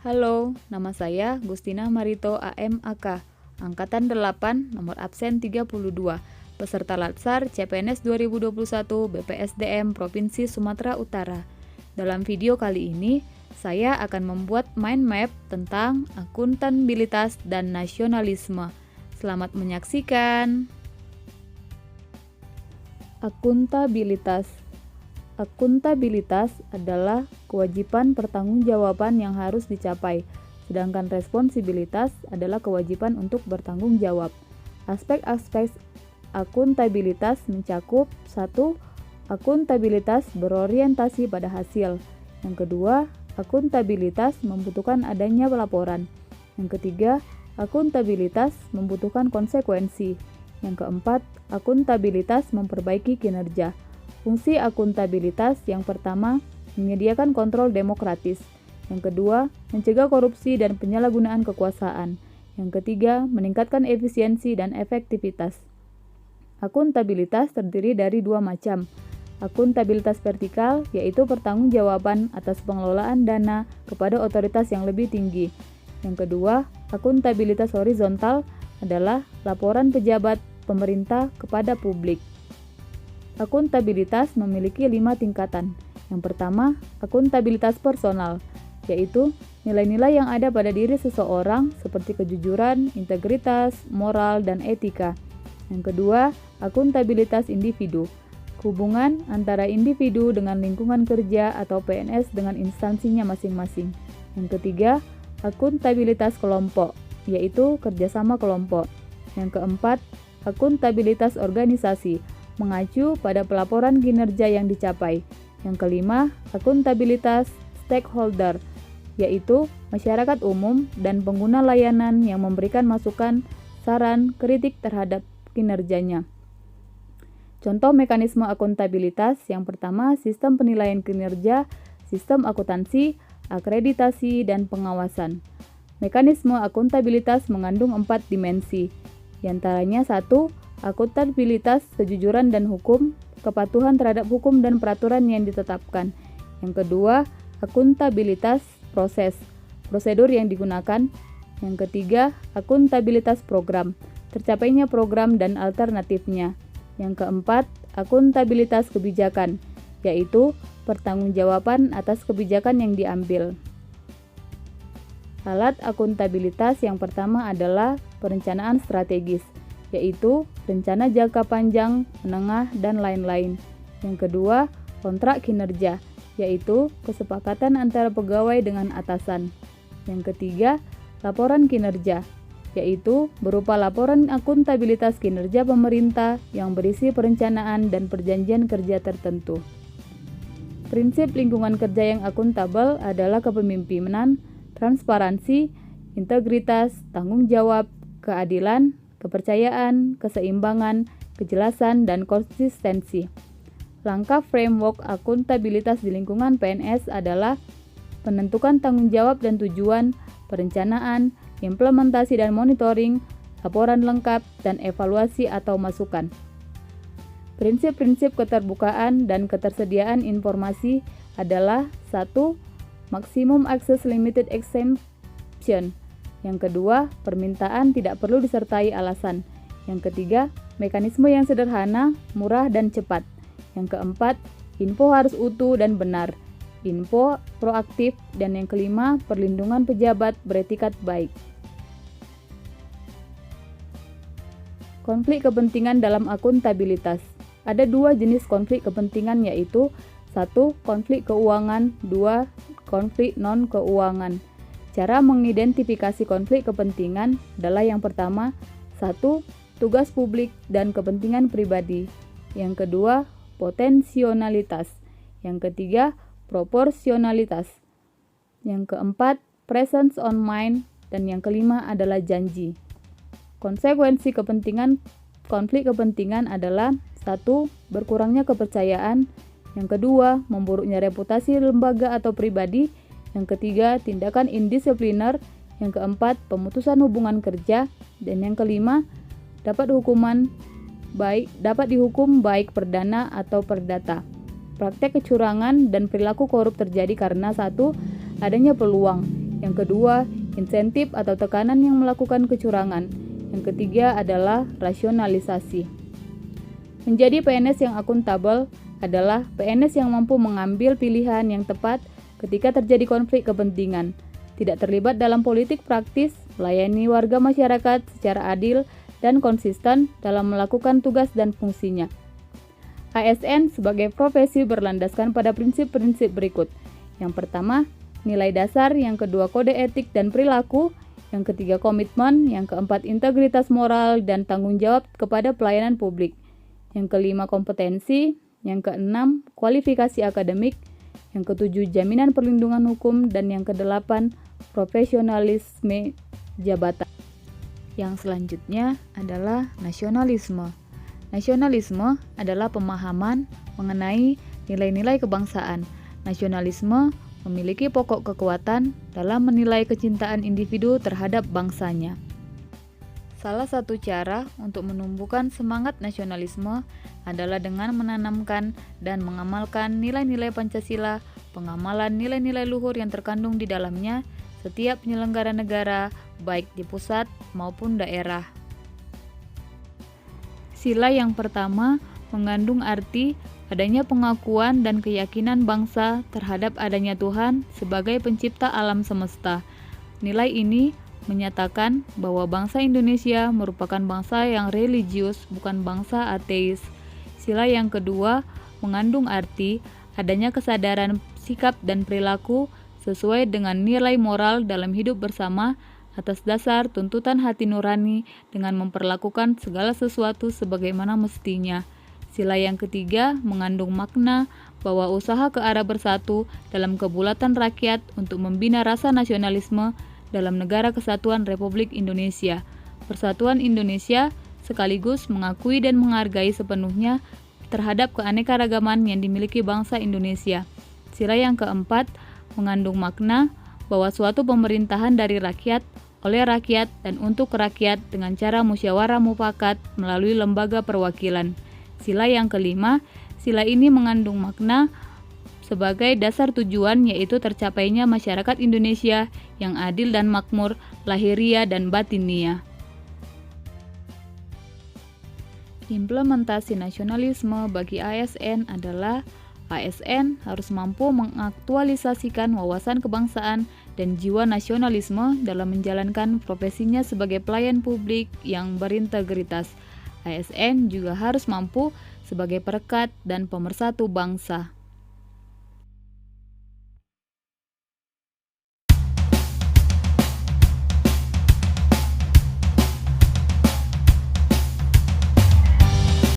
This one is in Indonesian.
Halo, nama saya Gustina Marito AM.AK, Angkatan 8, nomor absen 32, peserta Latsar CPNS 2021 BPSDM Provinsi Sumatera Utara. Dalam video kali ini, saya akan membuat mind map tentang akuntabilitas dan nasionalisme. Selamat menyaksikan. Akuntabilitas. Akuntabilitas adalah kewajiban pertanggungjawaban yang harus dicapai, sedangkan responsibilitas adalah kewajiban untuk bertanggung jawab. Aspek-aspek akuntabilitas mencakup 1. Akuntabilitas berorientasi pada hasil. Yang kedua, akuntabilitas membutuhkan adanya laporan. Yang ketiga, akuntabilitas membutuhkan konsekuensi. Yang keempat, akuntabilitas memperbaiki kinerja. Fungsi akuntabilitas yang pertama, menyediakan kontrol demokratis. Yang kedua, mencegah korupsi dan penyalahgunaan kekuasaan. Yang ketiga, meningkatkan efisiensi dan efektivitas. Akuntabilitas terdiri dari dua macam. Akuntabilitas vertikal, yaitu pertanggungjawaban atas pengelolaan dana kepada otoritas yang lebih tinggi. Yang kedua, akuntabilitas horizontal adalah laporan pejabat pemerintah kepada publik. Akuntabilitas memiliki 5 tingkatan. Yang pertama, akuntabilitas personal, yaitu nilai-nilai yang ada pada diri seseorang seperti kejujuran, integritas, moral, dan etika. Yang kedua, akuntabilitas individu, hubungan antara individu dengan lingkungan kerja atau PNS dengan instansinya masing-masing. Yang ketiga, akuntabilitas kelompok, yaitu kerjasama kelompok. Yang keempat, akuntabilitas organisasi, mengacu pada pelaporan kinerja yang dicapai. Yang kelima, akuntabilitas stakeholder, yaitu masyarakat umum dan pengguna layanan yang memberikan masukan, saran, kritik terhadap kinerjanya. Contoh mekanisme akuntabilitas yang pertama, sistem penilaian kinerja, sistem akuntansi, akreditasi, dan pengawasan. Mekanisme akuntabilitas mengandung 4 dimensi, diantaranya 1. Akuntabilitas kejujuran dan hukum, kepatuhan terhadap hukum dan peraturan yang ditetapkan. Yang kedua, akuntabilitas proses, prosedur yang digunakan. Yang ketiga, akuntabilitas program, tercapainya program dan alternatifnya. Yang keempat, akuntabilitas kebijakan, yaitu pertanggungjawaban atas kebijakan yang diambil. Alat akuntabilitas yang pertama adalah perencanaan strategis, yaitu rencana jangka panjang, menengah, dan lain-lain. Yang kedua, kontrak kinerja, yaitu kesepakatan antara pegawai dengan atasan. Yang ketiga, laporan kinerja, yaitu berupa laporan akuntabilitas kinerja pemerintah yang berisi perencanaan dan perjanjian kerja tertentu. Prinsip lingkungan kerja yang akuntabel adalah kepemimpinan, transparansi, integritas, tanggung jawab, keadilan, kepercayaan, keseimbangan, kejelasan, dan konsistensi. Langkah framework akuntabilitas di lingkungan PNS adalah penentukan tanggung jawab dan tujuan, perencanaan, implementasi dan monitoring, laporan lengkap, dan evaluasi atau masukan. Prinsip-prinsip keterbukaan dan ketersediaan informasi adalah 1. Maximum access limited exemption. Yang kedua, permintaan tidak perlu disertai alasan. Yang ketiga, mekanisme yang sederhana, murah, dan cepat. Yang keempat, info harus utuh dan benar. Info proaktif. Dan yang kelima, perlindungan pejabat beretikat baik. Konflik kepentingan dalam akuntabilitas. Ada 2 jenis konflik kepentingan, yaitu 1. Konflik keuangan, 2. Konflik non-keuangan. Cara mengidentifikasi konflik kepentingan adalah yang pertama, 1. Tugas publik dan kepentingan pribadi. Yang kedua, potensionalitas. Yang ketiga, proporsionalitas. Yang keempat, presence on mind. Dan yang kelima adalah janji. Konsekuensi konflik kepentingan adalah 1. Berkurangnya kepercayaan. Yang kedua, memburuknya reputasi lembaga atau pribadi. Yang ketiga, tindakan indisipliner. Yang keempat, pemutusan hubungan kerja. Dan yang kelima, dapat dihukum baik perdana atau perdata. Praktek kecurangan dan perilaku korup terjadi karena 1. Adanya peluang, Yang kedua, insentif atau tekanan yang melakukan kecurangan. Yang ketiga adalah rasionalisasi. Menjadi PNS yang akuntabel adalah PNS yang mampu mengambil pilihan yang tepat ketika terjadi konflik kepentingan, tidak terlibat dalam politik praktis, melayani warga masyarakat secara adil dan konsisten dalam melakukan tugas dan fungsinya. ASN sebagai profesi berlandaskan pada prinsip-prinsip berikut. Yang pertama, nilai dasar, yang kedua kode etik dan perilaku, yang ketiga komitmen, yang keempat integritas moral dan tanggung jawab kepada pelayanan publik, yang kelima kompetensi, yang keenam kualifikasi akademik, yang ketujuh jaminan perlindungan hukum, dan yang kedelapan profesionalisme jabatan. Yang selanjutnya adalah nasionalisme. Nasionalisme adalah pemahaman mengenai nilai-nilai kebangsaan. Nasionalisme memiliki pokok kekuatan dalam menilai kecintaan individu terhadap bangsanya. Salah satu cara untuk menumbuhkan semangat nasionalisme adalah dengan menanamkan dan mengamalkan nilai-nilai Pancasila, pengamalan nilai-nilai luhur yang terkandung di dalamnya setiap penyelenggara negara, baik di pusat maupun daerah. Sila yang pertama mengandung arti adanya pengakuan dan keyakinan bangsa terhadap adanya Tuhan sebagai pencipta alam semesta. Nilai ini menyatakan bahwa bangsa Indonesia merupakan bangsa yang religius, bukan bangsa ateis. Sila yang kedua mengandung arti adanya kesadaran sikap dan perilaku sesuai dengan nilai moral dalam hidup bersama atas dasar tuntutan hati nurani dengan memperlakukan segala sesuatu sebagaimana mestinya. Sila yang ketiga mengandung makna bahwa usaha ke arah bersatu dalam kebulatan rakyat untuk membina rasa nasionalisme dalam Negara Kesatuan Republik Indonesia. Persatuan Indonesia sekaligus mengakui dan menghargai sepenuhnya terhadap keanekaragaman yang dimiliki bangsa Indonesia. Sila yang keempat mengandung makna bahwa suatu pemerintahan dari rakyat, oleh rakyat, dan untuk rakyat dengan cara musyawarah mufakat melalui lembaga perwakilan. Sila yang kelima, sila ini mengandung makna sebagai dasar tujuan, yaitu tercapainya masyarakat Indonesia yang adil dan makmur lahiriah dan batiniah. Implementasi nasionalisme bagi ASN adalah ASN harus mampu mengaktualisasikan wawasan kebangsaan dan jiwa nasionalisme dalam menjalankan profesinya sebagai pelayan publik yang berintegritas. ASN juga harus mampu sebagai perekat dan pemersatu bangsa.